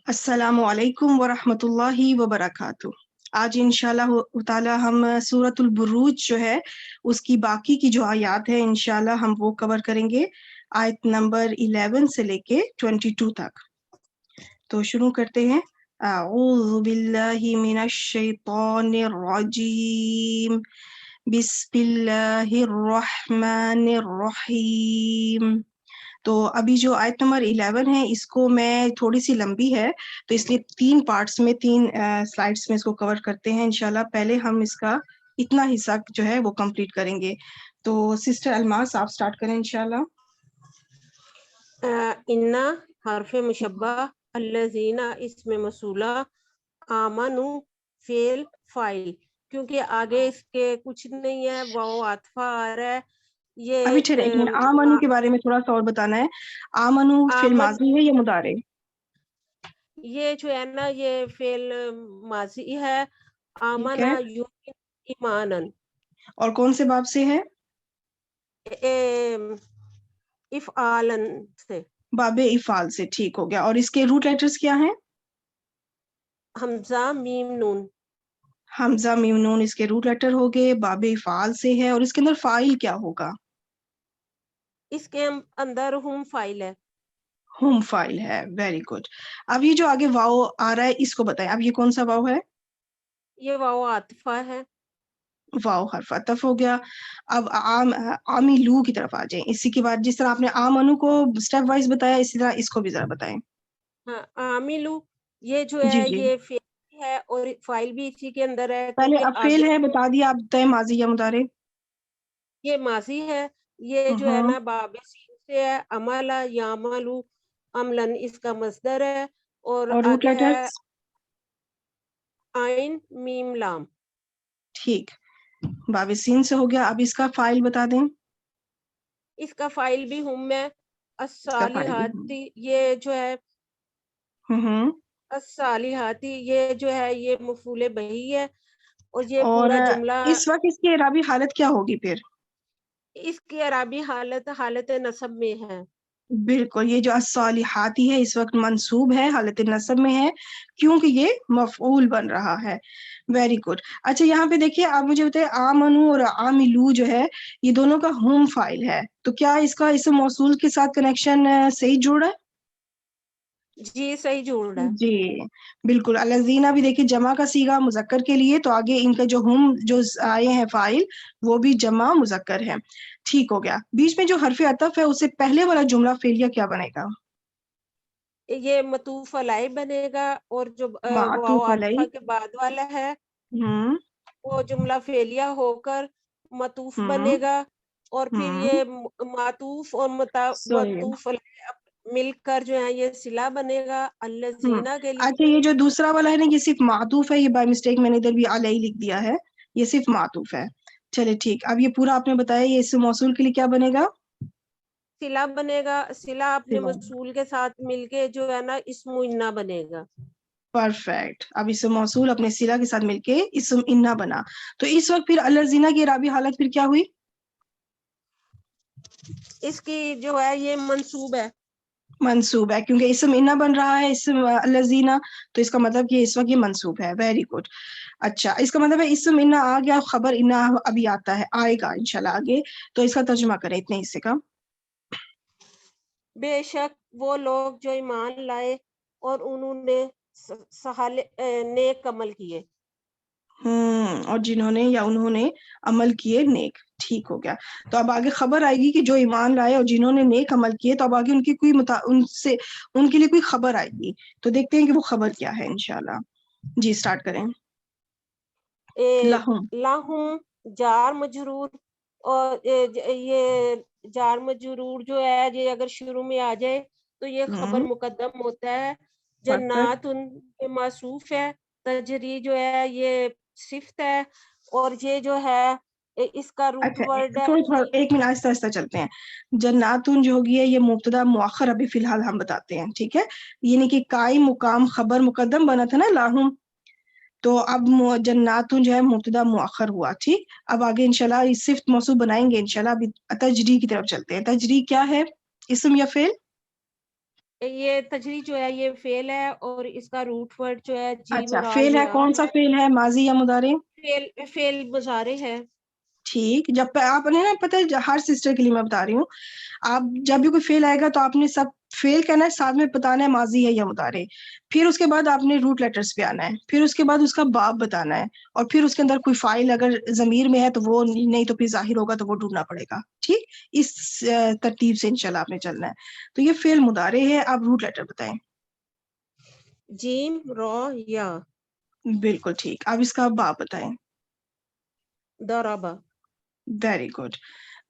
السلام علیکم ورحمۃ اللہ وبرکاتہ۔ آج انشاءاللہ تعالی ہم سورۃ البروج جو ہے اس کی باقی کی جو آیات ہیں انشاءاللہ ہم وہ کور کریں گے، آیت نمبر 11 سے لے کے 22 تک۔ تو شروع کرتے ہیں۔ اعوذ باللہ من الشیطان الرجیم، بسم اللہ الرحمن الرحیم۔ تو ابھی جو آیت نمبر 11 ہے اس کو میں تھوڑی سی لمبی ہے تو اس لیے 3 پارٹس میں 3 سلائڈس میں اس کو کور کرتے ہیں انشاءاللہ۔ پہلے ہم اس کا اتنا حصہ جو ہے وہ کمپلیٹ کریں گے۔ تو سسٹر الماس آپ سٹارٹ کریں انشاءاللہ۔ انا حرف مشبہ، الذین اسم موصولہ، آمنو فعل فاعل، کیونکہ آگے اس کے کچھ نہیں ہے، واو عاطفہ آ رہا ہے۔ یہ ابھی ٹھہرے ایک منٹ، آمنو کے بارے میں تھوڑا سا اور بتانا ہے۔ آمنو فعل ماضی ہے یا مضارع؟ یہ جو ہے نا یہ فعل ماضی ہے، آمنا یؤمن ایمانن۔ اور کون سے باب سے ہے؟ افعالن سے، باب افعال سے، ٹھیک ہو گیا۔ اور اس کے روٹ لیٹرز کیا ہیں؟ حمزہ میم نون۔ حمزہ میم نون اس کے روٹ لیٹر ہو گئے، باب افعال سے ہے۔ اور اس کے اندر فاعل کیا ہوگا؟ اس کے اندر ہم فاعل ہے۔ ہوم فائل ہے، ویری گڈ۔ اب یہ جو آگے واؤ آ رہا ہے اس کو بتائیں، اب یہ کون سا واؤ ہے؟ یہ واؤ عاطفہ ہے۔ واؤ حرف عطف ہو گیا۔ اب عاملو کی طرف آ جائیں۔ اسی کے بعد جس طرح آپ نے آمنو کو اسٹیپ وائز بتایا اسی طرح اس کو بھی ذرا بتائیں۔ ہاں، عاملو یہ جو جی ہے جی، یہ فعل ہے اور فاعل بھی اسی کے اندر ہے، پہلے کیونکہ اب فعل آگے ہے بتا دیا، آپ بتائیں ماضی یا مضارع؟ یہ ماضی ہے۔ یہ جو ہے نا باب سین سے ہے، عملا یعملو عملن اس کا مصدر ہے، اور روٹ آگے ہے لیٹرز؟ عین میم لام۔ ٹھیک، باب سین سے ہو گیا۔ اب اس کا فائل بتا دیں۔ اس کا فاعل بھی ہم ہے، اس کا فائل بھی الصالحاتی یہ جو ہے الصالحاتی یہ جو ہے یہ مفعول بہی ہے، اور یہ اور پورا جملہ اس وقت اس کی اعرابی حالت کیا ہوگی پھر؟ اس کی اعرابی حالت نصب میں ہے۔ بالکل، یہ جو الصالحاتی ہے اس وقت منصوب ہے، حالت نصب میں ہے کیونکہ یہ مفعول بن رہا ہے۔ Very good. اچھا یہاں پہ دیکھیے، آپ مجھے بتائیں آمنو اور عاملو جو ہے یہ دونوں کا ہوم فائل ہے، تو کیا اس کا اسم موصول کے ساتھ کنیکشن صحیح جوڑ رہا ہے؟ جی صحیح جوڑ رہا ہے۔ جی بالکل۔ الذین بھی دیکھیے جمع کا صیغہ مذکر کے لیے، تو آگے ان کا جو ہم جو آئے ہیں فائل وہ بھی جمع مذکر ہے۔ ٹھیک ہو گیا۔ بیچ میں جو حرف عطف ہے اس سے پہلے والا جملہ فعلیہ کیا بنے گا؟ یہ معطوف علیہ بنے گا، اور جو واو معطوف علیہ۔ عاطفہ کے بعد والا ہے وہ جملہ فعلیہ ہو کر معطوف بنے گا، اور پھر یہ معطوف اور سوری، معطوف علیہ مل کر جو ہے یہ صلہ بنے گا الذین کے اچھا لیے۔ یہ جو دوسرا والا ہے نا یہ صرف معطوف ہے، یہ بائی مسٹیک میں نے ادھر بھی علیہ لکھ دیا ہے، یہ صرف معطوف ہے۔ چلے ٹھیک، اب یہ پورا آپ نے بتایا، یہ اسم موصول کے لیے کیا بنے گا؟ صلہ بنے گا، صلہ اپنے موصول کے ساتھ مل کے جو ہے نا اسم انا بنے گا۔ پرفیکٹ۔ اب اسم موصول اپنے صلہ کے ساتھ مل کے اسم انا بنا، تو اس وقت پھر الذین کی اعرابی حالت پھر کیا ہوئی؟ اس کی جو ہے یہ منصوب ہے۔ منصوب ہے کیونکہ اسم انا بن رہا ہے، اسم الذین، تو اس کا مطلب کہ اس وقت یہ منصوب ہے۔ Very good. اچھا اس کا مطلب ہے اسم انا آ گیا، خبر انا ابھی آتا ہے، آئے گا انشاءاللہ آگے، تو اس کا ترجمہ کریں اتنے حصے کا۔ بے شک وہ لوگ جو ایمان لائے اور انہوں نے نیک عمل کیے۔ اور جنہوں نے یا انہوں نے عمل کیے نیک، ٹھیک ہو گیا۔ تو اب آگے خبر آئے گی کہ جو ایمان لائے اور جنہوں نے نیک عمل کیے، تو اب آگے ان کی کوئی ان کے لیے کوئی خبر آئے گی، تو دیکھتے ہیں کہ وہ خبر کیا ہے انشاءاللہ۔ جی سٹارٹ کریں۔ لہم، لاہم جار مجرور، اور یہ جار مجرور جو ہے یہ اگر شروع میں آ جائے تو یہ خبر مقدم ہوتا ہے۔ جنات ان موصوف ہے، تجری جو ہے یہ صفت ہے، اور یہ جو ہے اس کا روٹ اچھا ورڈ ہے۔ تھوڑا ایک منٹ آہستہ آہستہ چلتے ہیں۔ جناتن جو ہوگی ہے یہ مبتدا مؤخر ابھی فی الحال ہم بتاتے ہیں، ٹھیک ہے، یعنی کہ قائم مقام خبر مقدم بنا تھا نا لاہم، تو اب جناتن جو ہے مبتدا مؤخر ہوا. ٹھیک, اب آگے انشاءاللہ اس صفت موصوف بنائیں گے انشاءاللہ. ابھی تجری کی طرف چلتے ہیں. تجری کیا ہے, اسم یا فعل؟ یہ تجری جو ہے یہ فعل ہے اور اس کا روٹ ورڈ جو ہے جیم اچھا, را فعل ہے. یا کون سا فعل ہے, ماضی یا مضارع؟ فعل مضارع ہے. ٹھیک, جب آپ نے نا پتہ ہے ہر سسٹر کے لیے میں بتا رہی ہوں, آپ جب بھی کوئی فعل آئے گا تو آپ نے سب فعل کہنا ہے, ساتھ میں بتانا ہے ماضی ہے یا مضارع. پھر اس کے بعد آپ نے روٹ لیٹرز پہ آنا ہے, پھر اس کے بعد اس کا باب بتانا ہے, اور پھر اس کے اندر کوئی فائل اگر ضمیر میں ہے تو وہ, نہیں تو پھر ظاہر ہوگا تو وہ ڈھونڈنا پڑے گا. ٹھیک, اس ترتیب سے انشاءاللہ آپ نے چلنا ہے. تو یہ فعل مضارع ہے. آپ روٹ لیٹر بتائیں. جیم را یا. بالکل ٹھیک. اب اس کا باب بتائیں. ضربہ. Very good.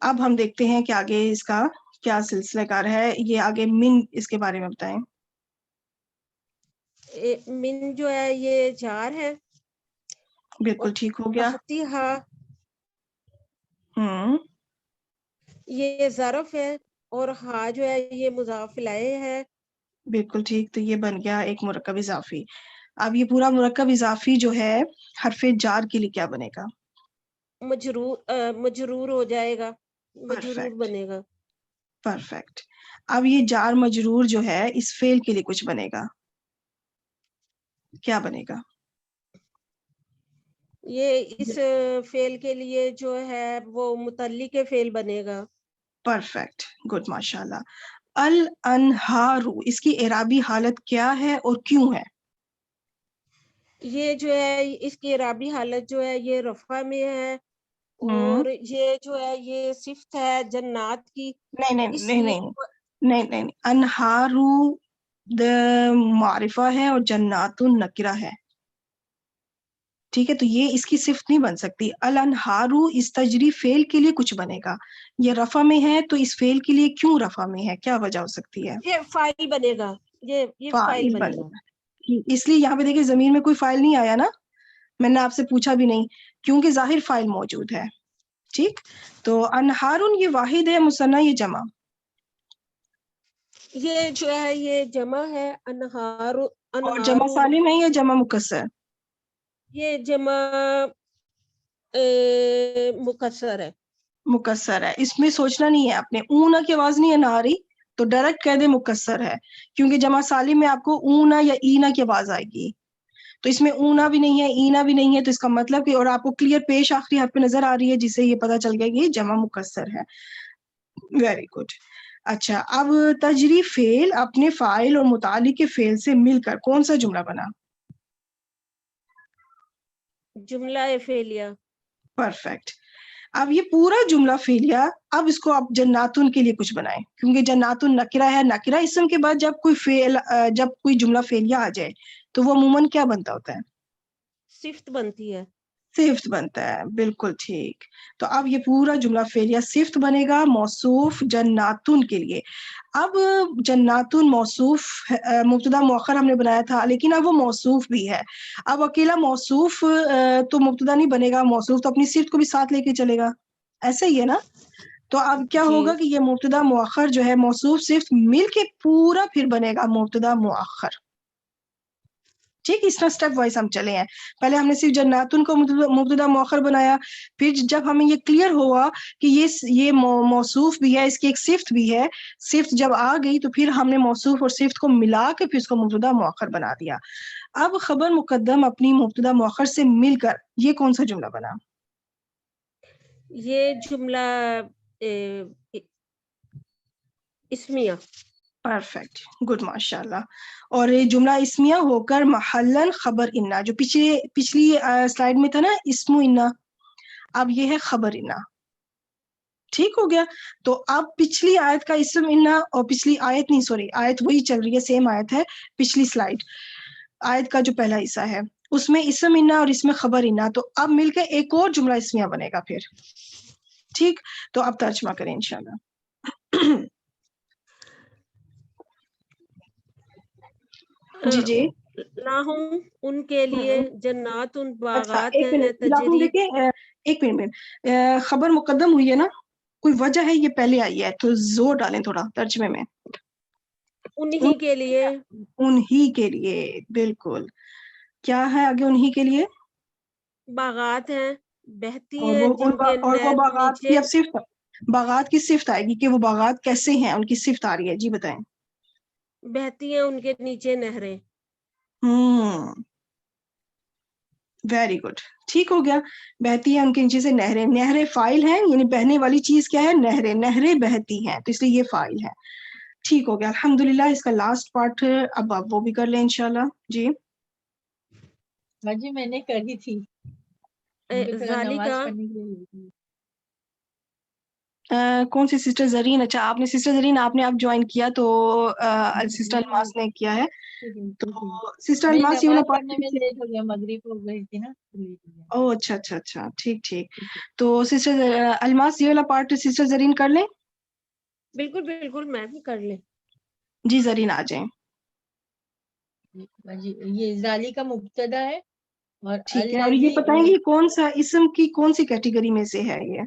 اب ہم دیکھتے ہیں کہ آگے اس کا کیا سلسلہ کار ہے. یہ آگے من, اس کے بارے میں بتائیں. من جو ہے یہ جار ہے. بالکل ٹھیک ہو گیا. تحتیہا ہوں, یہ ظرف ہے اور ہا جو ہے یہ مضاف الیہ ہے. بالکل ٹھیک. تو یہ بن گیا ایک مرکب اضافی. اب یہ پورا مرکب اضافی جو ہے حرف جار کے لیے کیا بنے گا؟ مجرور ہو جائے گا, مجرور پرفیکٹ, بنے گا. پرفیکٹ. اب یہ جار مجرور جو ہے اس فعل کے لیے کچھ بنے گا, کیا بنے گا؟ یہ اس فعل کے لیے جو ہے وہ متعلق فعل بنے گا. پرفیکٹ, گڈ, ماشاء اللہ. الانہارو, اس کی اعرابی حالت کیا ہے اور کیوں ہے؟ یہ جو ہے اس کی اعرابی حالت جو ہے یہ رفع میں ہے, ہوں, اور یہ جو ہے یہ صفت ہے جنات کی. نہیں نہیں اس نہیں لیے نہیں نہیں نہیں, انہارو معرفہ ہے اور جنات نکرہ ہے. ٹھیک ہے, تو یہ اس کی صفت نہیں بن سکتی. الانہارو اس تجری فعل کے لیے کچھ بنے گا. یہ رفع میں ہے تو اس فعل کے لیے کیوں رفع میں ہے, کیا وجہ ہو سکتی ہے؟ یہ فاعل بنے گا. یہ فاعل فاعل بنے بنے گا. گا. اس لیے یہاں پہ دیکھیں زمین میں کوئی فاعل نہیں آیا نا, میں نے آپ سے پوچھا بھی نہیں, کیونکہ ظاہر فاعل موجود ہے. ٹھیک, تو انہارن یہ واحد ہے, مثنیٰ یہ جمع؟ یہ جو ہے یہ جمع ہے. اور جمع انہارو سالم ہے یا جمع مکسر؟ یہ جمع مکسر ہے. مکسر ہے. اس میں سوچنا نہیں ہے آپ نے, اونہ کی آواز نہیں ہے نہ آ رہی تو ڈائریکٹ کہہ دے مکسر ہے, کیونکہ جمع سالم میں آپ کو اونہ یا اینا کی آواز آئے گی. تو اس میں اونا بھی نہیں ہے, اینا بھی نہیں ہے, تو اس کا مطلب کہ, اور آپ کو کلیئر پیش آخری حرف پہ نظر آ رہی ہے جس سے یہ پتا چل گیا کہ یہ جمع مکسر ہے. Very good. اچھا, اب تجری فعل اپنے فاعل اور متعلق کے فعل سے مل کر کون سا جملہ بنا؟ جملہ فعلیہ. پرفیکٹ. اب یہ پورا جملہ فعلیہ, اب اس کو آپ جناتن کے لیے کچھ بنائیں, کیونکہ جناتن نکرہ ہے. نکرہ اسم کے بعد جب کوئی فعل, جب کوئی جملہ فعلیہ آ جائے تو وہ عموماً کیا بنتا ہوتا ہے؟ صفت بنتی ہے. صفت بنتا ہے. بالکل ٹھیک. تو اب یہ پورا جملہ فعلیہ صفت بنے گا موصوف جناتن کے لیے. اب جناتن موصوف مبتدا مؤخر ہم نے بنایا تھا, لیکن اب وہ موصوف بھی ہے. اب اکیلا موصوف تو مبتدا نہیں بنے گا, موصوف تو اپنی صفت کو بھی ساتھ لے کے چلے گا, ایسا ہی ہے نا. تو اب کیا جی ہوگا کہ یہ مبتدا مؤخر جو ہے موصوف صفت مل کے پورا پھر بنے گا مبتدا مؤخر. ٹھیک, اس طرح اسٹیپ وائز ہم چلے ہیں. پہلے ہم نے صرف جناتن کو مبتدا مؤخر بنایا, پھر جب ہمیں یہ کلیئر ہوا کہ یہ موصوف بھی ہے, اس کی ایک صفت بھی ہے, صفت جب آ گئی تو پھر ہم نے موصوف اور صفت کو ملا کے پھر اس کو مبتدا مؤخر بنا دیا. اب خبر مقدم اپنی مبتدا مؤخر سے مل کر یہ کون سا جملہ بنا؟ یہ جملہ اسمیہ. پرفیکٹ, گڈ, ماشاء اللہ. اور یہ جملہ اسمیہ ہو کر محلن خبر انا, جو پچھلی سلائیڈ میں تھا نا اسم انا, اب یہ ہے خبر انا. ٹھیک ہو گیا. تو اب پچھلی آیت کا اسم انا, اور پچھلی آیت نہیں, سوری, آیت وہی چل رہی ہے, سیم آیت ہے پچھلی سلائیڈ, آیت کا جو پہلا حصہ ہے اس میں اسم انا اور اس میں خبر انا, تو اب مل کے ایک اور جملہ اسمیہ بنے گا پھر. ٹھیک, تو اب ترجمہ کریں انشاءاللہ. جی جی. لاہم ان کے لیے جنات اچھا, باغات ایک ہیں منٹ لاہم تجری. دیکھیں, ایک منٹ, خبر مقدم ہوئی ہے نا, کوئی وجہ ہے یہ پہلے آئی ہے, تو زور ڈالیں تھوڑا ترجمے میں. انہی کے لیے. انہی کے لیے, بالکل. کیا ہے آگے انہی کے لیے؟ باغات ہیں، بہتی اور ہیں وہ جن کے اور وہ باغات کی نیچے، اب صفت، باغات کی صفت آئے گی کہ وہ باغات کیسے ہیں، ان کی صفت آ رہی ہے، جی بتائیں۔ بہتی ہیں ان کے نیچے نہریں۔ ویری گڈ، ٹھیک ہو گیا، بہتی ہیں ان کے نیچے سے نہریں، نہریں فائل ہیں، یعنی بہنے والی چیز کیا ہے؟ نہریں، نہریں بہتی ہیں، تو اس لیے یہ فائل ہے، ٹھیک ہو گیا الحمدللہ۔ اس کا لاسٹ پارٹ اب آپ وہ بھی کر لیں انشاءاللہ، جی۔ جی میں نے کری تھی، ان کو تھوڑا نماز ذالکا، پڑھنے کے لیے۔ کون سی سسٹر زرین؟ اچھا آپ نے سسٹر زرین آپ نے اب جوائن کیا تو سسٹر الماس نے کیا ہے، تو سسٹر میں الماس یہ والا نماز پارٹ پڑھنے میں لیٹ ہو گیا، مغرب ہو گئی تھی نا۔ او اچھا اچھا اچھا، ٹھیک ٹھیک، تو سسٹر الماس یہ والا پارٹ سسٹر زرین کر لیں؟ بالکل بالکل، میں بھی کر لیں۔ جی زرین آ جائیں، جی یہ ذالی کا مبتدا ہے، اور ٹھیک ہے، اور یہ الذی بتائیں گے کون سا اسم کی کون سی کیٹیگری میں سے ہے یہ؟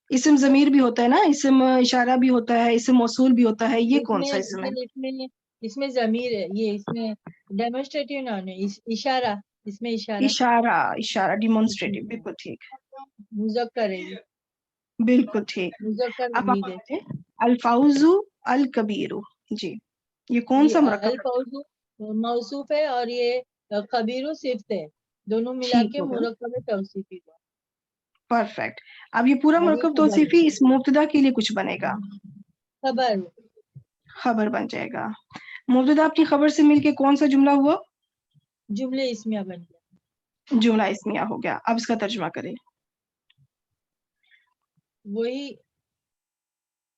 اسم ضمیر بھی ہوتا ہے نا، اسم اشارہ بھی ہوتا ہے، اسم موصول بھی ہوتا ہے، یہ کون سا اسم ہے؟ اس میں ضمیر ہے، یہ اس میں ڈیمونسٹریٹو ناؤن ہے، اشارہ، اس میں اشارہ اشارہ، اشارہ ڈیمونسٹریٹو، بالکل ٹھیک، مذکر ہے، یہ بالکل ٹھیک۔ مذکر اب آپ مفید ہے۔ بتائیں الفوز الکبیر، جی یہ کون سا یہ مرکب ہے؟ الفوز موصوف ہے، اور یہ خبیر صفت ہے، دونوں ملا ٹھیک کے ہو گیا، مرکب توصیفی ہے، پرفیکٹ۔ اب یہ پورا اور یہ مرکب خبر توصیفی اس مبتدا کے لیے کچھ بنے گا، خبر خبر بن جائے گا۔ مبتدا اپنی خبر سے مل کے کون سا جملہ ہوا؟ جملے اسمیہ بن گیا۔ جملہ اسمیہ ہو گیا۔ اب اس کا ترجمہ کریں۔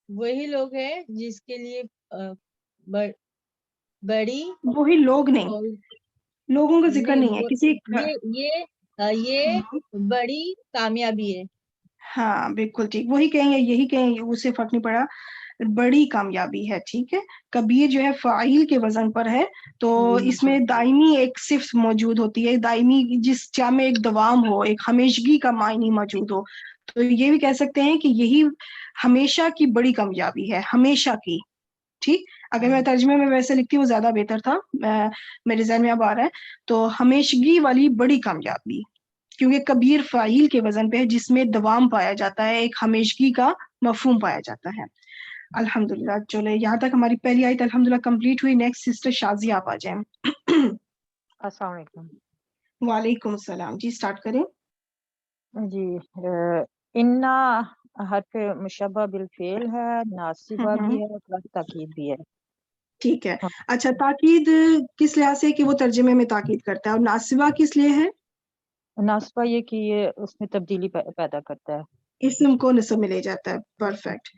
وہی لوگ ہیں جس کے لیے بڑی وہی لوگ نہیں، اور لوگوں کا ذکر نہیں ہے کسی یہ بڑی کامیابی ہے۔ ہاں بالکل ٹھیک، وہی کہیں گے، یہی کہیں گے، اس سے فرق نہیں پڑا، بڑی کامیابی ہے، ٹھیک ہے۔ کبیر جو ہے فاعل کے وزن پر ہے، تو اس میں دائمی ایک صفت موجود ہوتی ہے، دائمی جس جا میں ایک دوام ہو، ایک ہمیشگی کا معنی موجود ہو، تو یہ بھی کہہ سکتے ہیں کہ یہی ہمیشہ کی بڑی کامیابی ہے، ہمیشہ کی، ٹھیک۔ اگر میں ترجمے میں ویسے لکھتی وہ زیادہ بہتر تھا، میرے ذہن میں اب آ رہا ہے، تو ہمیشگی والی بڑی کامیابی، کیونکہ کبیر فاعل کے وزن پہ ہے جس میں دوام پایا جاتا ہے، ایک ہمیشگی کا مفہوم پایا جاتا ہے۔ الحمدللہ، چلے یہاں تک ہماری پہلی آیت الحمدللہ کمپلیٹ ہوئی۔ نیکسٹ سسٹر شازیہ آپ آ جائیں۔ السلام علیکم۔ وعلیکم السلام، جی سٹارٹ کریں۔ جی انا حرف مشبہ بالفعل ہے، ناصبہ بھی ہے اور تاکید بھی ہے۔ ٹھیک ہے، اچھا تاکید کس لحاظ سے کہ وہ ترجمے میں تاکید کرتا ہے، اور ناصبہ کس لیے ہے؟ ناصبہ یہ کہ یہ اس میں تبدیلی پیدا کرتا ہے، اسم کو نصب میں لے جاتا ہے، پرفیکٹ۔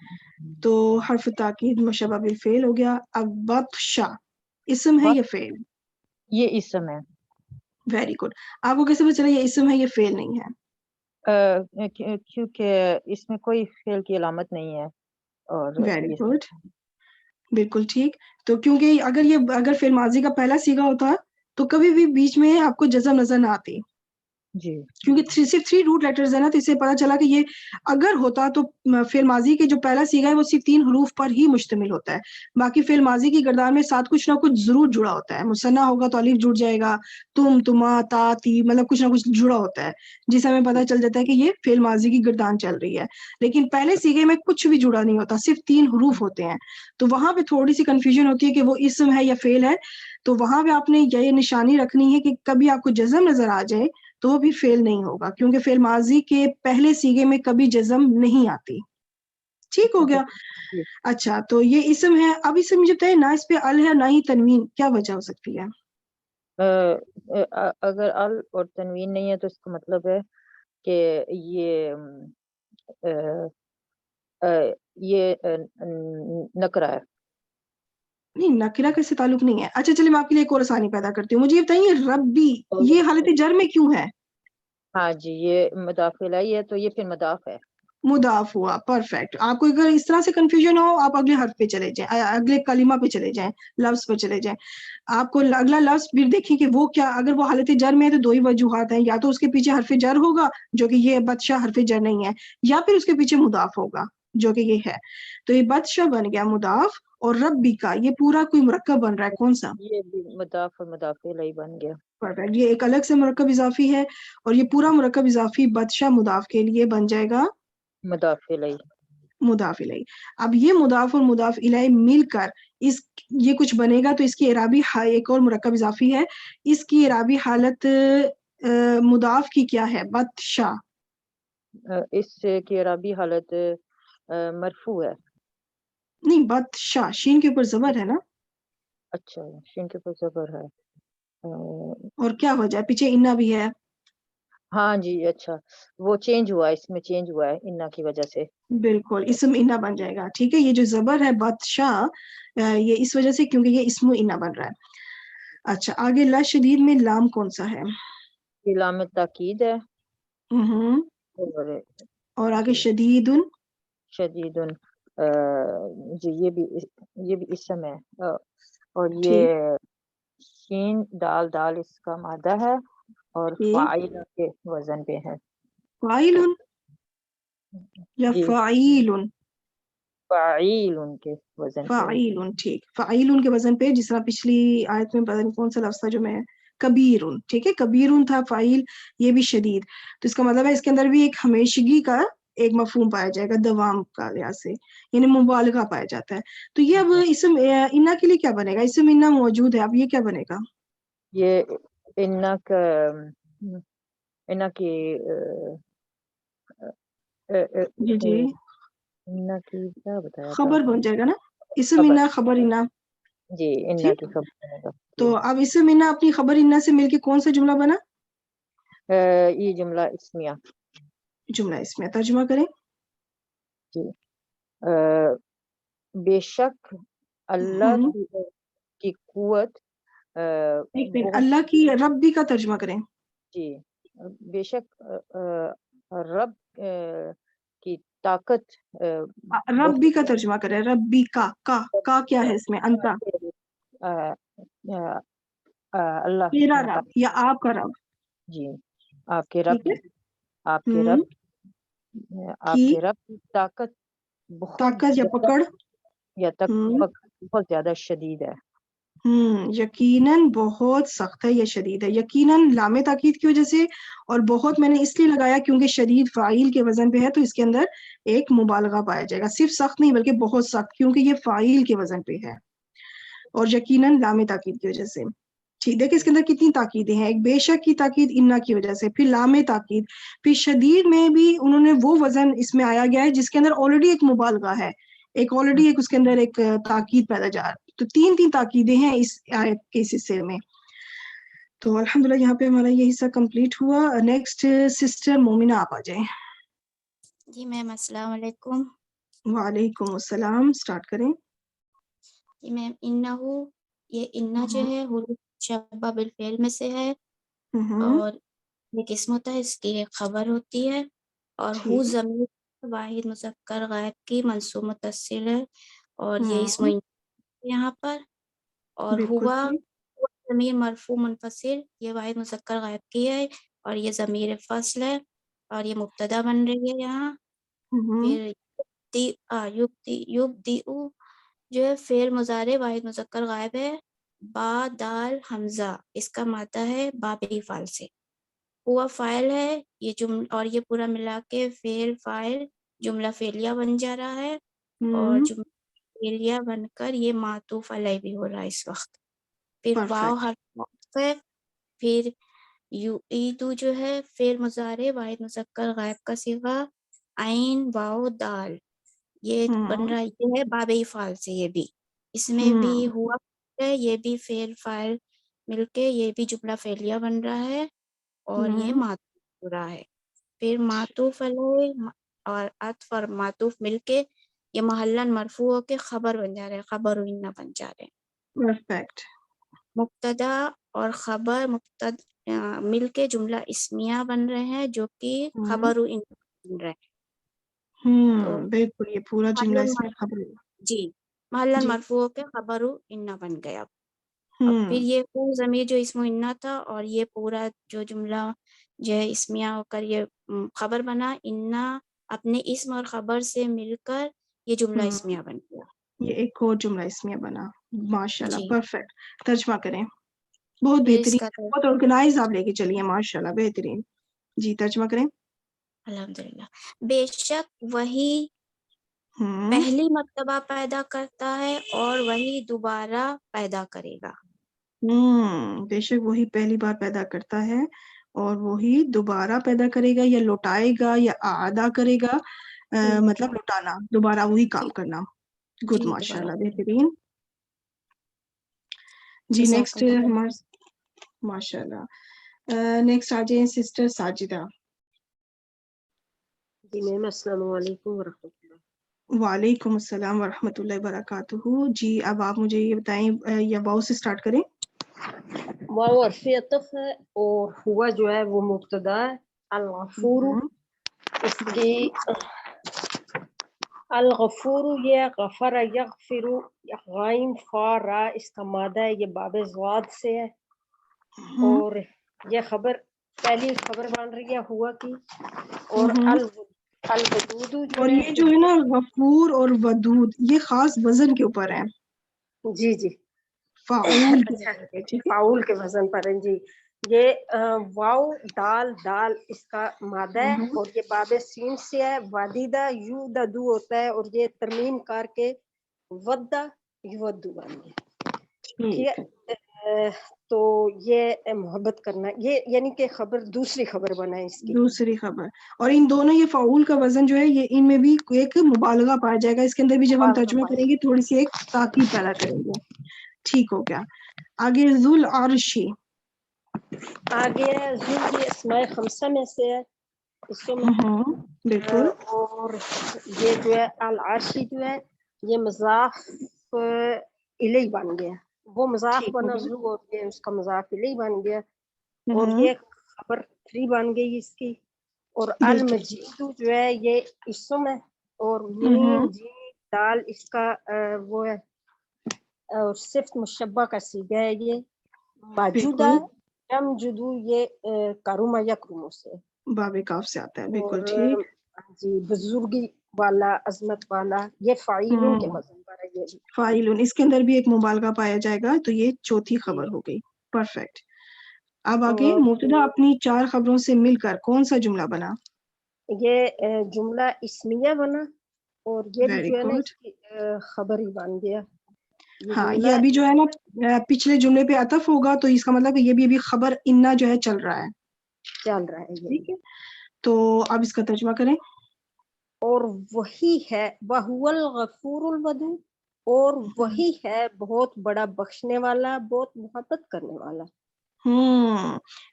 تو حرف تاکید مشبہ بالفعل ہو گیا۔ اب بطشا اسم ہے یا فعل؟ یہ اسم ہے۔ ویری گڈ، آپ کو کیسے پتا چلا یہ اسم ہے یہ فعل نہیں ہے؟ کیونکہ اس میں کوئی فعل کی علامت نہیں ہے، اور ویری گڈ، بالکل ٹھیک۔ تو کیونکہ اگر فعل ماضی کا پہلا صیغہ ہوتا تو کبھی بھی بیچ میں آپ کو جزم نظر نہ آتی، جی، کیونکہ صرف 3 روٹ لیٹرز ہیں نا، تو اس سے پتا چلا کہ یہ اگر ہوتا تو فعل ماضی کے جو پہلا صیغہ ہے وہ صرف 3 حروف پر ہی مشتمل ہوتا ہے، باقی فعل ماضی کی گردان میں ساتھ کچھ نہ کچھ ضرور جڑا ہوتا ہے، مثنیٰ ہوگا تو الف جڑ جائے گا، تم، تما، تا، تی، مطلب کچھ نہ کچھ جڑا ہوتا ہے، جس سے ہمیں پتا چل جاتا ہے کہ یہ فعل ماضی کی گردان چل رہی ہے۔ لیکن پہلے صیغے میں کچھ بھی جڑا نہیں ہوتا، صرف 3 حروف ہوتے ہیں، تو وہاں پہ تھوڑی سی کنفیوژن ہوتی ہے کہ وہ اسم ہے یا فعل ہے، تو وہاں پہ آپ نے یہ نشانی رکھنی ہے کہ کبھی آپ کو جزم نظر آ جائے تو وہ بھی فعل نہیں ہوگا، کیونکہ فعل ماضی کے پہلے صیغے میں کبھی جزم نہیں آتی، ٹھیک ہو گیا۔ اچھا تو یہ اسم ہے، اب اسم مجھے بتائیں، نہ اس پہ ال ہے نہ ہی تنوین، کیا وجہ ہو سکتی ہے؟ اگر ال اور تنوین نہیں ہے تو اس کا مطلب ہے کہ یہ نکرہ ہے۔ نہیں، نکرہ کا اس سے تعلق نہیں ہے۔ اچھا چلیے میں آپ کے لیے ایک اور آسانی پیدا کرتی ہوں، مجھے یہ بتائیے ربی یہ حالت جر میں کیوں ہے؟ ہاں جی، یہ مضاف الیہ ہے تو یہ پھر مضاف ہے، مضاف ہوا، پرفیکٹ۔ آپ کو اگر اس طرح سے کنفیوژن ہو آپ اگلے حرف پہ چلے جائیں، اگلے کلمہ پہ چلے جائیں، لفظ پہ چلے جائیں، آپ کو اگلا لفظ پھر دیکھیں کہ وہ کیا، اگر وہ حالت جر میں ہے تو 2 ہی وجوہات ہیں، یا تو اس کے پیچھے حرف جر ہوگا جو کہ یہ بطشا حرف جر نہیں ہے، یا پھر اس کے پیچھے مضاف ہوگا، جو کہ یہ ہے. تو یہ بطشہ بن گیا مضاف, اور ربی کا یہ پورا کوئی مرکب بن رہا ہے, کون سا؟ یہ بھی مضاف اور مضاف الیہ بن گیا. پرفیکٹ, یہ ایک الگ سے مرکب اضافی ہے, اور یہ پورا مرکب اضافی بطشہ مضاف کے لیے بن جائے گا مضاف الیہ. مضاف الیہ. اب یہ مضاف اور مضاف الیہ مل کر یہ کچھ بنے گا, تو اس کی اعرابی ایک اور مرکب اضافی ہے, اس کی اعرابی حالت مضاف کی کیا ہے؟ بطشہ. اس کی عربی حالت مرفوع ہے. نہیں, بطشہ شین کے اوپر زبر ہے نا, اچھا شین کے اوپر زبر ہے. اور کیا ہو جائے, پیچھے انا بھی ہے. ہاں جی اچھا, وہ چینج ہوا ہے, اس میں چینج ہوا ہے انا کی وجہ سے. بالکل اسم انا بن جائے گا. ٹھیک ہے, یہ جو زبر ہے بطشہ یہ اس وجہ سے کیونکہ یہ اسم انا بن رہا ہے. اچھا آگے لا شدید میں لام کون سا ہے؟ یہ لام تاکید ہے. ہوں, اور اور آگے شدید. شدید جی یہ بھی اسم ہے. اور ٹھیک یہ شین دال دال اس کا مادہ ہے, اور ٹھیک. فاعل کے وزن پہ ہے. فاعل یا جی فاعیل؟ فاعل کے وزن پہ ہے. فاعیل. ٹھیک, فاعیل کے وزن پہ, جس طرح پچھلی آیت میں پتہ نہیں کون سا لفظ تھا جو میں کبیر. ٹھیک ہے, کبیر تھا فاعل, یہ بھی شدید. تو اس کا مطلب ہے اس کے اندر بھی ایک ہمیشگی کا ایک مفہوم پایا جائے گا, دوام کا لحاظ سے, یعنی مبالغہ پایا جاتا ہے. تو یہ اب اسم انا کے لیے کیا بنے گا؟ اسم انا موجود ہے, اب یہ کیا بنے گا؟ یہ انا کی جی جی, انا کی کیا بتایا تھا خبر بن جائے گا نا, اسم خبر. انا خبر انا. جی انا ٹھیک, کی خبر بنے گا. تو جی اب اسم انا اپنی خبر انا سے مل کے کون سا جملہ بنا؟ یہ جملہ اسمیہ. جملہ اسمیہ. ترجمہ کریں. جی بے شک اللہ ہوں, کی قوت ایک منٹ, بہت. اللہ کی ربی کا ترجمہ کریں. جی بے شک رب کی طاقت ربی بہت. کا ترجمہ کریں. ربی کا کیا ہے اس میں؟ انتا, اللہ تیرا رب یا آپ کا رب. جی آپ کے رب ٹھیک ہے, آپ کے رب آپ کی کے رب کی طاقت بہت طاقت یا زیادہ پکڑ. یا تک ہوں بہت زیادہ شدید ہے. یقیناً بہت سخت ہے یا شدید ہے. یقیناً لام تاکید کی وجہ سے, اور بہت میں نے اس لیے لگایا کیونکہ شدید فاعل کے وزن پہ ہے, تو اس کے اندر ایک مبالغہ پایا جائے گا. صرف سخت نہیں بلکہ بہت سخت, کیونکہ یہ فاعل کے وزن پہ ہے, اور یقیناً لام تاکید کی وجہ سے. ٹھیک, دیکھیں اس کے اندر کتنی تاکیدیں ہیں. ایک بے شک کی تاکید انا کی وجہ سے, پھر لام تاکید, پھر شدید میں بھی انہوں نے وہ وزن اس میں آیا گیا ہے جس کے اندر آلریڈی ایک مبالغہ ہے, ایک آلریڈی ایک اس کے اندر ایک تاکید پیدا جا رہا ہے. تو تین تاکیدیں ہیں اس آیت کے اس حصے میں. تو الحمدللہ یہاں پہ ہمارا یہ حصہ کمپلیٹ ہوا. نیکسٹ سسٹر مومنہ آپ آ جائیں. جی میم السلام علیکم. وعلیکم السلام, سٹارٹ کریں. جی میم انہو, یہ انا جو ہے حروف مشبہ بالفعل میں سے ہے, اور یہ قسم ہوتا ہے, اس کی ایک خبر ہوتی ہے, اور ہو ٹھیک. ضمیر واحد مذکر غائب کی منصوب متصل ہے, اور یہ اسم یہاں پر, اور بالکل ہوا ٹھیک. ضمیر مرفوع منفصل, یہ واحد مذکر غائب کی ہے, اور یہ ضمیر فصل ہے, اور یہ مبتدا بن رہی ہے یہاں. پھر یبدئ جو ہے فعل مضارع واحد مذکر غائب ہے, با دال حمزہ, اس کا مادہ ہے باب فعل سے. ہوا فاعل ہے, یہ اور یہ پورا ملا کے فعل فاعل جملہ فعلیہ بن جا رہا ہے, اور جملہ فعلیہ بن کر یہ معطوف علیہ بھی ہو رہا ہے اس وقت. پھر واو پرفیکٹ. حرف عطف ہے. پھر یعیدو جو ہے فعل مضارع واحد مذکر غائب کا صیغہ, عین واو دال, یہ بن رہا, یہ ہے باب فعل سے. یہ بھی اس میں بھی ہوا ہے, یہ بھی فعل فاعل مل کے یہ بھی جملہ فعلیہ بن رہا ہے, اور یہ معطوف ہو رہا ہے. پھر معطوف علیہ اور عطف اور معطوف مل کے یہ محلن مرفوع ہو کے خبر بن جا رہے ہیں, خبر و انہ بن جا رہے ہیں. پرفیکٹ. مبتدا اور خبر مل کے جملہ اسمیہ بن رہے ہیں, جو کہ خبر و انہ بن رہے ہیں. تو بالکل یہ پورا جملہ محلن اس میں خبر. جی محلن جی. مرفوع ہو کے خبر و انہ بن گیا. اب پھر یہ ضمیر جو اسم انہ تھا, اور یہ پورا جو جملہ جو ہے اسمیہ ہو کر یہ خبر بنا, انہ اپنے اسم اور خبر سے مل کر یہ جملہ ہم، اسمیہ بن گیا. یہ ایک اور جملہ اسمیہ بنا. ماشاءاللہ جی. پرفیکٹ. ترجمہ کریں. بہت پھر اس بہترین, کا بہت آرگنائز آپ لے کے چلیے, ماشاءاللہ بہترین. جی ترجمہ کریں. الحمدللہ. بے شک وہی ہم، پہلی مرتبہ پیدا کرتا ہے اور وہی دوبارہ پیدا کرے گا. بے شک وہی پہلی بار پیدا کرتا ہے اور وہی دوبارہ پیدا کرے گا, یا لوٹائے گا, یا اعادہ کرے گا, مطلب لوٹانا, دوبارہ وہی کام کرنا. گڈ, جی ماشاءاللہ دوبارہ. بہترین. جی جزاک نیکسٹ اللہ. ہمارے, ماشاءاللہ نیکسٹ آ جائیں سسٹر ساجدہ. جی میم السلام علیکم ورحمۃ اللہ. وعلیکم السلام ورحمۃ اللہ وبرکاتہ. جی اب آپ مجھے یہ بتائیں, یا واؤ سے اسٹارٹ کریں. واو حرف عطف ہے اور ہوا جو ہے وہ مبتدا ہے. الغفور اس کی الغفور یہ غفر یغفر غائن فا را اس کا مادہ ہے, یہ باب زواد سے ہے. اور یہ خبر پہلی خبر بن رہی ہے ہوا کی. اور الودود جو اور ہے یہ جو ہے نا غفور اور ودود, یہ خاص وزن کے اوپر ہے, جی جی فاعول کے اچھا وزن پہ, ٹھیک ہے. فاؤل کے وزن پر ہے. جی یہ واو دال دال اس کا مادہ ہے اور یہ باب سین سے ہے. وادیدہ یو ددو ہوتا ہے اور یہ ترمیم کر کے ودا یودو بن گیا. ٹھیک ہے, تو یہ محبت کرنا, یہ یعنی کہ خبر دوسری خبر بنا ہے اس کی. دوسری خبر. اور ان دونوں یہ فعول کا وزن جو ہے, یہ ان میں بھی ایک مبالغہ پایا جائے گا. اس کے اندر بھی جب ہم مبالغہ ترجمہ کریں گے تھوڑی سی ایک تاکید پیدا کریں گے. ٹھیک ہو گیا. آگے ذو العرشی. آگے ذو یہ اسماء خمسہ میں سے ہے اس میں. بالکل. اور یہ جو ہے العرشی جو ہے یہ مضاف الیہ بن گیا. وہ مضاف ٹھیک ہو بنا گیا. ذو اور یہ اس کا مضاف الیہ بن گیا. اور یہ خبر 3 بن گئی اس کی. اور بالکل. المجید جو ہے یہ اسم ہے اور میم جیم دال اس کا وہ ہے, اور صفت مشبہ کا صیغہ ہے. یہ موجودہ بالکل جم جدو یہ کرم یکرم سے باب کاف سے آتا ہے. بالکل اور ٹھیک. جی بزرگی والا عظمت والا یہ فاعلوں کے وزن پر ہے. یہ بھی فاعلون, اس کے اندر بھی ایک مبالغہ پایا جائے گا, تو یہ چوتھی خبر ہو گئی. پرفیکٹ. اب آگے اور مبتدا اپنی 4 خبروں سے مل کر کون سا جملہ بنا. یہ جملہ اسمیہ بنا اور یہ بھی ویری جو ہے نا گڈ. اس کی خبر ہی بن گیا. یہ ہاں, جملہ یہ ابھی جو ہے نا پچھلے جملے پہ عطف ہوگا, تو اس کا مطلب کہ یہ بھی ابھی خبر انا جو ہے چل رہا ہے. چل رہا ہے. یہ ٹھیک ہے, تو اب اس کا ترجمہ کریں. اور وہی ہے وَهُوَ الْغَفُورُ الْوَدُودُ, اور وہی ہے بہت بڑا بخشنے والا, بہت محبت کرنے والا.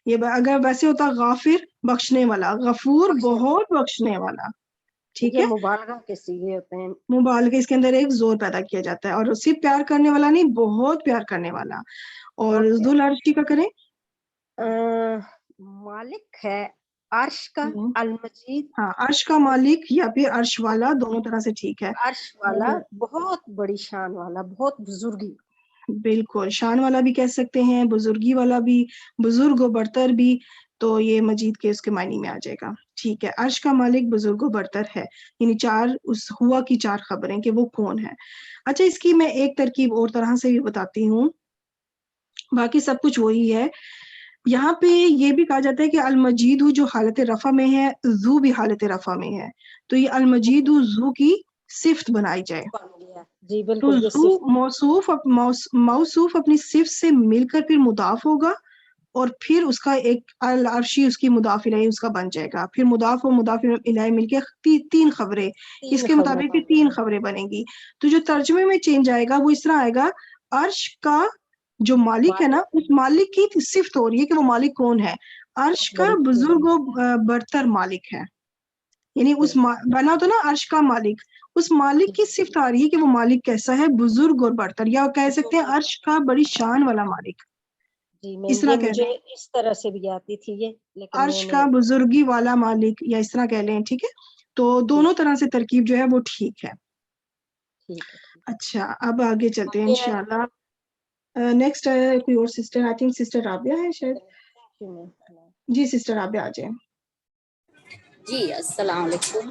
یہ اگر ویسے ہوتا غافر بخشنے والا, غفور بہت بخشنے والا. ٹھیک یہ ہے, مبالغہ کے صیغے ہوتے ہیں. مبالغہ اس کے اندر ایک زور پیدا کیا جاتا ہے, اور صرف پیار کرنے والا نہیں, بہت پیار کرنے والا. اور بہت ذو العرشی کا کریں. مالک ہے عرش کا, المجید ہاں, عرش کا مالک یا پھر عرش والا, دونوں طرح سے ٹھیک ہے. عرش والا, بہت بڑی شان والا, بہت بزرگی. بالکل, شان والا بھی کہہ سکتے ہیں, بزرگی والا بھی, بزرگ و برتر بھی, تو یہ مجید کے اس کے معنی میں آ جائے گا. ٹھیک ہے, عرش کا مالک بزرگ و برتر ہے, یعنی 4 اس ہوا کی 4 خبریں کہ وہ کون ہے. اچھا, اس کی میں ایک ترکیب اور طرح سے بھی بتاتی ہوں, باقی سب کچھ وہی ہے. یہاں پہ یہ بھی کہا جاتا ہے کہ المجید جو حالت رفع میں ہے, ذو بھی حالت رفع میں ہے, تو یہ المجید ذو کی صفت بنائی جائے. جی تو بالکل, یہ ذو موصوف اپنی صفت سے مل کر پھر مضاف ہوگا, اور پھر اس کا ایک العرشی اس کی مضاف الیہ اس کا بن جائے گا. پھر مضاف و مضاف الیہ مل کے 3 خبریں, اس کے خبریں مطابق 3 خبریں بنیں گی. تو جو ترجمے میں چینج آئے گا وہ اس طرح آئے گا, عرش کا جو مالک ہے نا, اس مالک کی صفت ہو رہی ہے کہ وہ مالک کون ہے. عرش کا بزرگ و برتر مالک ہے, یعنی اس بنا تو نا عرش کا مالک, اس مالک کی صفت آ رہی ہے کہ وہ مالک کیسا ہے, بزرگ اور برتر, یا کہہ سکتے ہیں عرش کا بڑی شان والا مالک. جی اس میم, طرح یہ کہہ مجھے لیں, اس طرح سے بھی آتی تھی یہ, لیکن میں عرش نے کا بزرگی والا مالک, یا اس طرح کہہ لیں. ٹھیک ہے, تو دونوں طرح سے ترکیب جو ہے وہ ٹھیک ہے. ٹھیک ہے. اچھا, اب آگے چلتے ہیں انشاءاللہ. نیکسٹ کوئی اور sister, I think sister Rabia ہے شاید. جی سسٹر رابعہ آ جائیں. جی السلام علیکم.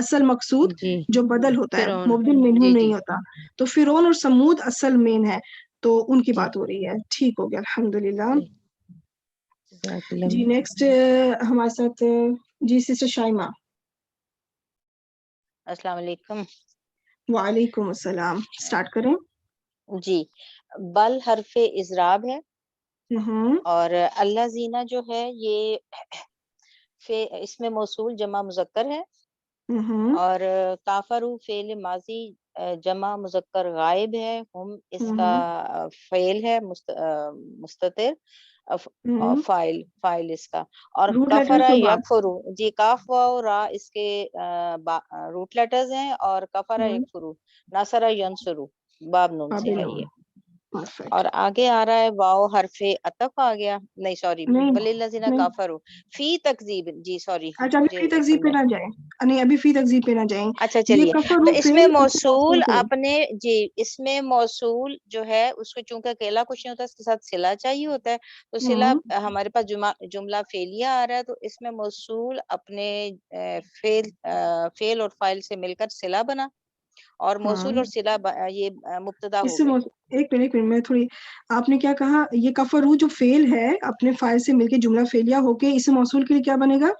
اصل مقصود جی جو بدل ہوتا ہے، فرعون، مبدل منہو جی نہیں جی ہوتا. تو فرعون اور سمود اصل مین ہے، تو ان کی جی بات ہو رہی ہے. ٹھیک ہو گیا الحمدللہ. صحیح. جزاک اللہ. جی نیکسٹ ہمارے ساتھ جی سسٹر شائمہ. السلام علیکم. وعلیکم السلام. اسٹارٹ کریں. جی بل حرف اضراب ہے، ہوں اور اللہ زینہ جو ہے یہ اس میں موصول جمع مذکر ہے، ہوں اور کافرو فعل ماضی جمع مذکر غائب ہے، ہم اس کا فعل ہے مستتر، اور فائل اس کا، اور روٹ لیٹر کفرا کے بعد یکفرو، جی کاف واو را اس کے روٹ لیٹرز ہیں، اور کفرا یکفرو، نصرا ینصرو باب نون سے ہے یہ. پرفیکٹ. اور آگے آ رہا ہے واو حرف عطف آ گیا، نہیں سوری، نہیں بل الذین نہیں، کافروا فی تکذیب، جی سوری اچھا ابھی مجھے فی تکذیب پہ نہ جائیں. نہیں ابھی فی تکذیب پہ نہ جائیں. اچھا یہ چلیے. کفر اس میں فعل موصول فعل. اپنے، جی اس میں موصول جو ہے اس کو چونکہ اکیلا کچھ نہیں ہوتا، اس کے ساتھ صلہ چاہیے ہوتا ہے، تو صلہ ہمارے پاس جملہ فعلیہ آ رہا ہے، تو اس میں موصول اپنے فعل اور فاعل سے مل کر صلہ بنا، اور موصول اور صلہ یہ مبتدا اس ہو سے گئے. ایک منٹ میں تھوڑی، آپ نے کیا کہا؟ یہ کفرو جو فعل ہے اپنے فاعل سے مل کے جملہ فعلیہ ہو کے اس موصول کے لیے کیا بنے گا؟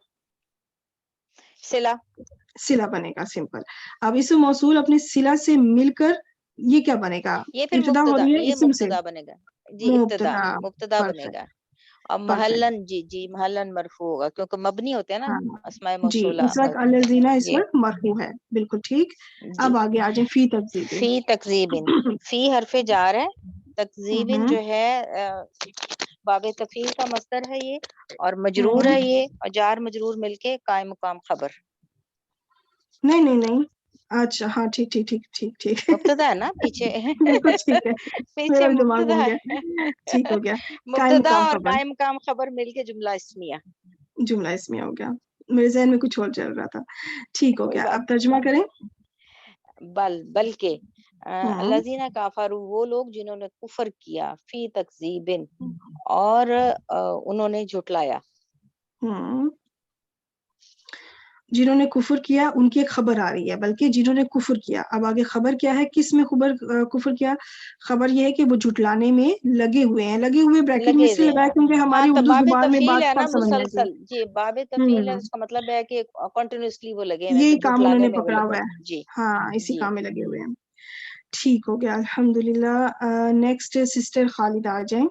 صلہ. صلہ بنے گا. سمپل. اب اس موصول اپنے صلہ سے مل کر یہ کیا بنے گا؟ یہ پھر ابتدا ہو مبتدا، رہی ہے یہ اسم سے. مبتدا بنے گا. جی مبتدا بنے پرفیکٹ گا. اور پرفیکٹ. محلن، جی محلن مرفوع ہوگا، کیونکہ مبنی ہوتے ہیں نا ہاں اسماء جی، موصولہ. اس وقت الذین اس یہ وقت مرفوع ہے. بالکل ٹھیک. جی اب آگے آ جائیں فی تکذیب. فی تکذیب، فی حرف جار ہے، تکذیب جو ہے باب تفعیل کا مصدر ہے یہ، اور مجرور ہے یہ، اور جار مجرور مل کے قائم مقام خبر. نہیں نہیں نہیں، اچھا ہاں ٹھیک ٹھیک ٹھیک ٹھیک ٹھیک. مبتدا ہے نا پیچھے، بالکل ٹھیک ہے، پیچھے میرا بھی دماغ مبتدا گھوم گیا. ہے، ٹھیک ہو گیا. قائم مبتدا مقام اور خبر، قائم مقام خبر مل کے جملہ اسمیہ. جملہ اسمیہ ہو گیا. میرے ذہن میں کچھ اور چل رہا تھا. ٹھیک ہو کوئی گیا. اب بات ترجمہ کریں. بلکہ ہوں الذین کافروا، وہ لوگ جنہوں نے کفر کیا، فی تکذیب، اور انہوں نے جھٹلایا. جنہوں نے کفر کیا ان کی ایک خبر آ رہی ہے، بلکہ جنہوں نے کفر کیا. اب آگے خبر کیا ہے، کس میں کفر کیا؟ خبر یہ ہے کہ وہ جھٹلانے میں لگے ہوئے ہیں. لگے ہوئے بریکٹ میں لگے اس لیے ہوئے لگایا ہیں. کیونکہ ہاں ہماری تو اردو باب زبان میں تفعیل بات ہے نا سب سمجھ آئے گی. مسلسل، جی باب تفعیل ہے، اس کا مطلب ہے کہ کنٹینیوسلی وہ لگے ہوئے ہیں، تو یہی کام انہوں جھٹلانے نے میں وہ پکڑا لگے ہوا ہیں. ہے. جی ہاں اسی جی کام میں لگے ہوئے ہیں. ٹھیک ہو گیا الحمدللہ. نیکسٹ سسٹر خالدہ آ جائیں.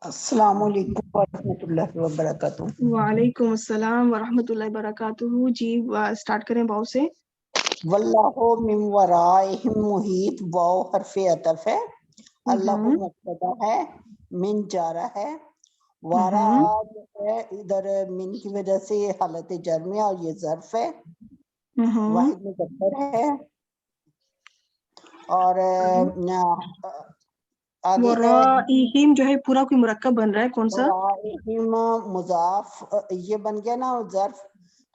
السلام علیکم ورحمۃ اللہ وبرکاتہ. وعلیکم السلام ورحمۃ اللہ وبرکاتہ. جی اسٹارٹ کریں باؤ سے. واللہ من ورائہم محیط، واو حرف عطف ہے، اللہ مبتدا ہے، من جارہ ہے، وارا جو ہے ادھر من کی وجہ سے یہ حالت جر میں، اور یہ ظرف ہے، واحد مقدر ہے. اور آگے ہے ورائہم جو ہے پورا کوئی مرکب بن رہا ہے، کون سا؟ ورائہم مضاف، یہ بن گیا نا ظرف،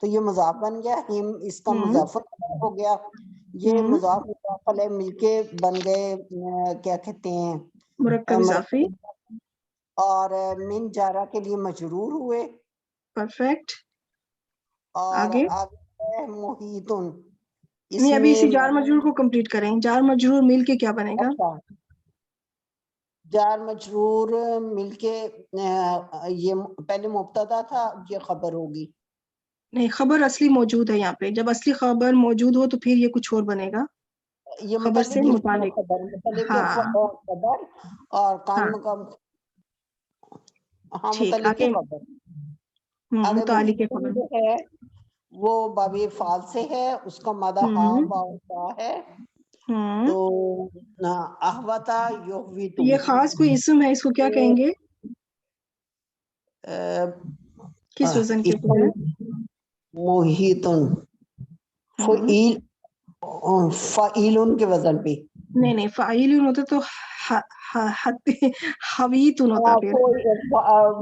تو یہ مضاف بن گیا، ہم اس کا مضاف ہو گیا. یہ مضاف مضاف علیہ مل کے بن گئے کیا کہتے ہیں، مرکب اضافی. اور من جارہ کے لیے مجرور ہوئے. پرفیکٹ. اور آگے آگے محیطن، اس نہیں ابھی میں اسی جار مجرور کو کمپلیٹ کریں. جار مجرور مل کے کیا بنے گا؟ اچھا جار مجرور مل کے یہ پہلے مبتدا تھا، یہ خبر ہوگی. نہیں خبر اصلی موجود ہے یہاں پہ. جب اصلی خبر موجود ہو تو پھر یہ کچھ اور بنے گا، یہ خبر سے متعلق متعلق. خبر، متعلق ہاں خبر، اور قائم ہاں مقام، ہاں ٹھیک. متعلق آگے خبر. اگر متعلق محیطن خبر. جو ہے وہ باب فعال سے ہے، اس کا مادہ ہا واؤ ہے، تو احوطا یحویتو، یہ خاص کوئی اسم ہے، اس کو کیا کہیں گے؟ کس وزن کے اوپر ہے؟ محیطن، فعیلن کے وزن پہ. نہیں فاعل ہوتا تو حویتن ہوتا. پھر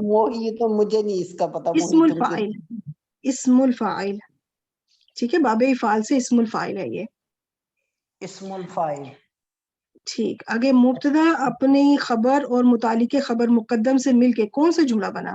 محیطن مجھے نہیں اس کا پتا. اسم محیطن کے الفاعل، اسم الفاعل. ٹھیک ہے، باب فعال سے اسم الفاعل ہے یہ. اسم الفاعل. ٹھیک. آگے مبتدا اپنی خبر اور متعلق خبر مقدم سے مل کے کون سا جملہ بنا؟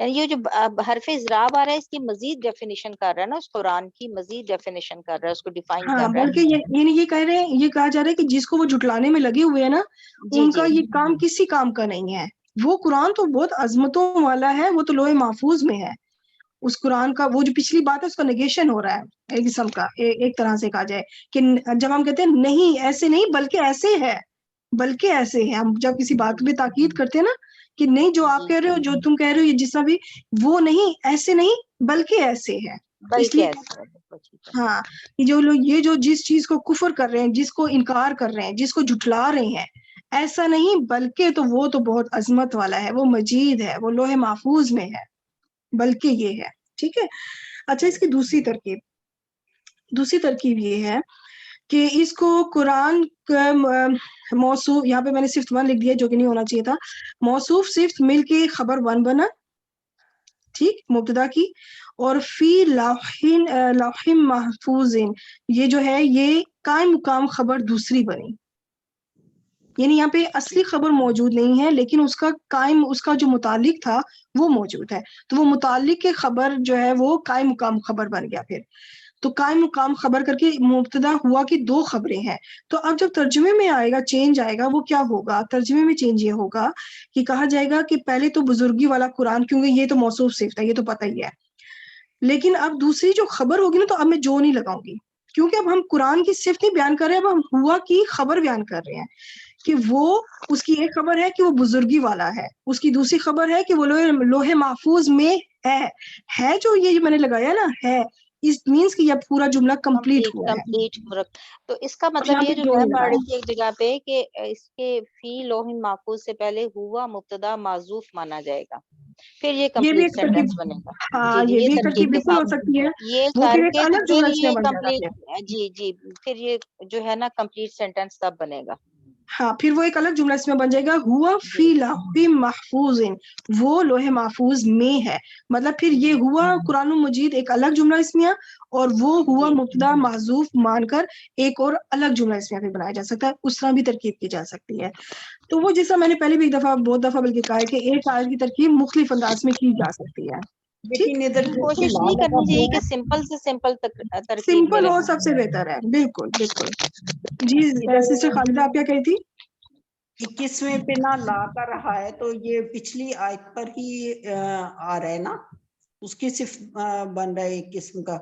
یعنی یہ جو حرف اضراب آ رہا ہے اس کی مزید ڈیفینیشن کر رہا ہے نا، اس قرآن کی مزید ڈیفینیشن کر رہا ہے، اس کو ڈیفائن ہاں، کر رہا ہے. بلکہ یہ کہہ رہے ہیں، یہ کہا جا رہا ہے کہ جس کو وہ جھٹلانے میں لگے ہوئے ہیں نا، جی ان جی کا یہ کام کسی کام کا نہیں ہے. وہ قرآن تو بہت عظمتوں والا ہے، وہ تو لوح محفوظ میں ہے. اس قرآن کا وہ جو پچھلی بات ہے اس کا نیگیشن ہو رہا ہے ایک قسم کا، ایک طرح سے کہا جائے کہ جب ہم کہتے ہیں نہیں ایسے نہیں بلکہ ایسے ہے، بلکہ ایسے ہے، ہم جب کسی بات پہ تاکید کرتے ہیں نا کہ نہیں جو آپ جی کہہ رہے ہو، جو تم کہہ رہے ہو، یہ جس طرح بھی وہ نہیں، ایسے نہیں بلکہ ایسے ہے. تو اس بلکہ لیے ایسا ہے. ہاں، یہ جو لوگ یہ جو جس چیز کو کفر کر رہے ہیں، جس کو انکار کر رہے ہیں، جس کو جھٹلا رہے ہیں، ایسا نہیں بلکہ تو وہ تو بہت عظمت والا ہے، وہ مجید ہے، وہ لوح محفوظ میں ہے، بلکہ یہ ہے. ٹھیک ہے. اچھا، اس کی دوسری ترکیب یہ ہے کہ اس کو قرآن کا موصوف، یہاں پہ میں نے صفت 1 لکھ دیا جو کہ نہیں ہونا چاہیے تھا. موصوف صفت مل کے خبر 1 بنا، ٹھیک، مبتدا کی، اور فی لوح محفوظ، یہ جو ہے یہ قائم مقام خبر دوسری بنی. یعنی یہاں پہ اصلی خبر موجود نہیں ہے لیکن اس کا جو متعلق تھا وہ موجود ہے، تو وہ متعلق کے خبر جو ہے وہ قائم مقام خبر بن گیا. پھر تو قائم مقام خبر کر کے مبتدا ہوا کی 2 خبریں ہیں. تو اب جب ترجمے میں آئے گا، چینج آئے گا، وہ کیا ہوگا؟ ترجمے میں چینج یہ ہوگا کہ کہا جائے گا کہ پہلے تو بزرگی والا قرآن، کیونکہ یہ تو موصوف صفت ہے، یہ تو پتہ ہی ہے، لیکن اب دوسری جو خبر ہوگی نا، تو اب میں جو نہیں لگاؤں گی، کیونکہ اب ہم قرآن کی صفت نہیں بیان کر رہے، اب ہم ہوا کی خبر بیان کر رہے ہیں کہ وہ، اس کی ایک خبر ہے کہ وہ بزرگی والا ہے، اس کی دوسری خبر ہے کہ وہ لوح محفوظ میں ہے جو یہ میں نے لگایا نا ہے، اس مینس کہ یہ پورا جملہ کمپلیٹ ہوا ہے. تو اس کا اور مطلب یہاں یہ پہ جو جو میں نہیں پڑھ لگایا. رہی تھی ایک جگہ پہ کہ اس کے فی لوح محفوظ سے پہلے ہوا مبتدا معذوف مانا جائے گا، پھر یہ یہ بھی کمپلیٹ ایک ترکیب، سینٹینس بنے گا. ہاں، جی جی، یہ یہ بھی ایک ترکیب ترکیب کے بالکل ہو ساتھ سکتی ہے، یہ وہ کر پھر ایک کے تو الگ پھر جملہ اس میں یہ بن جاتا ہے. کمپلیٹ، جی جی، پھر یہ جو ہے نا کمپلیٹ سینٹینس تب بنے گا. ہاں، پھر وہ ایک الگ جملہ اس میں بن جائے گا، ہوا فی جی لوح محفوظ، وہ لوح محفوظ میں ہے. مطلب پھر یہ ہوا قرآن مجید ایک الگ جملہ اس میں، اور وہ ہوا جی مبتدا محذوف مان کر ایک اور الگ جملہ اس میں بھی بنایا جا سکتا ہے، اس طرح بھی ترکیب کی جا سکتی ہے. تو وہ جیسا میں نے پہلے بھی ایک دفعہ، بہت دفعہ بلکہ کہا ہے کہ ایک آیت کی ترکیب مختلف انداز میں کی جا سکتی ہے. ٹھیک، لیکن ادھر جو کوشش لا نہیں لگا کرنی چاہیے ہوا کہ سمپل سے سمپل ترکیب میں سمپل ہو رہنا. سب سے بہتر ہے. بالکل بالکل. جی ادھر سسٹر خالدہ، آپ کیا کہی تھی؟ 21ویں پہ نہ لا کر رہا ہے تو یہ پچھلی آیت پر ہی آ رہا ہے نا، اس کی صرف بن رہا ہے ایک قسم کا،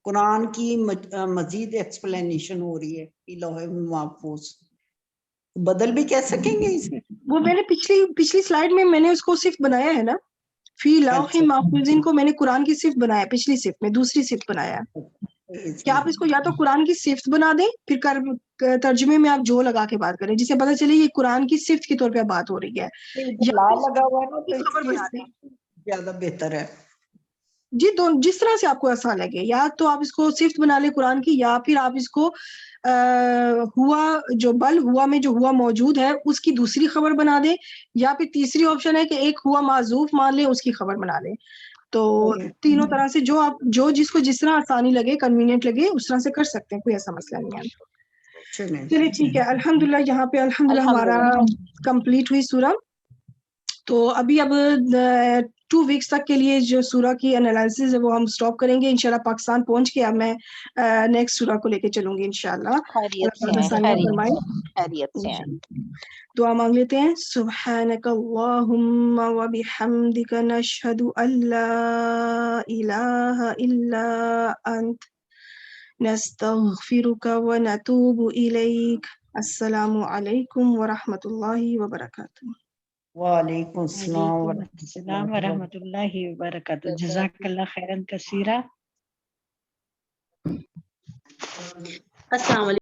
قرآن کی مزید ایکسپلینیشن ہو رہی ہے لوح محفوظ. بدل بھی کہہ سکیں گے اسے. وہ میں نے پچھلی سلائیڈ میں نے اس کو صرف بنایا ہے نا، فی لوح اچھا محفوظ کو میں نے قرآن کی صفت بنایا، پچھلی صفت میں دوسری صفت بنایا. کہ آپ اس کو یا تو قرآن کی صفت بنا دیں، پھر ترجمے میں آپ جو لگا کے بات کریں، جسے پتہ چلے یہ قرآن کی صفت کے طور پہ بات ہو رہی ہے، یا لا پھر اس لگا کو ہوا ہے نا تو اس خبر کی بنا دیں. زیادہ بہتر ہے. جی، جس طرح سے آپ کو آسان لگے، یا تو آپ اس کو صفت بنا لیں قرآن کی، یا پھر آپ اس کو ہوا جو بل ہوا میں جو ہوا موجود ہے اس کی دوسری خبر بنا دیں، یا پھر تیسری آپشن ہے کہ ایک ہوا معذوف مان لیں، اس کی خبر بنا لیں. تو تینوں طرح سے جو جس کو جس طرح آسانی لگے، کنوینئنٹ لگے، اس طرح سے کر سکتے ہیں، کوئی ایسا مسئلہ نہیں ہے. چلیے ٹھیک ہے، الحمدللہ یہاں پہ الحمدللہ ہمارا کمپلیٹ ہوئی سورہ. تو ابھی اب 2 ویکس تک کے لیے جو سورہ کی انالیسز ہے وہ ہم سٹاپ کریں گے. انشاءاللہ پاکستان پہنچ کے اب میں نیکسٹ سورہ کو لے کے چلوں گی انشاءاللہ. خیریت سے اللہ ہیں، آسانیاں فرمائے. خیریت سے ہیں. دعا مانگ لیتے ہیں. سبحانک اللہم وبحمدک نشہد ان لا الہ الا انت نستغفرک ونتوب الیک. السلام علیکم ورحمۃ اللہ وبرکاتہ. وعلیکم السلام وعلیکم ورحمۃ السلام اللہ ورحمۃ اللہ وبرکاتہ. جزاک اللہ خیرن کثیرہ. السلام علیکم.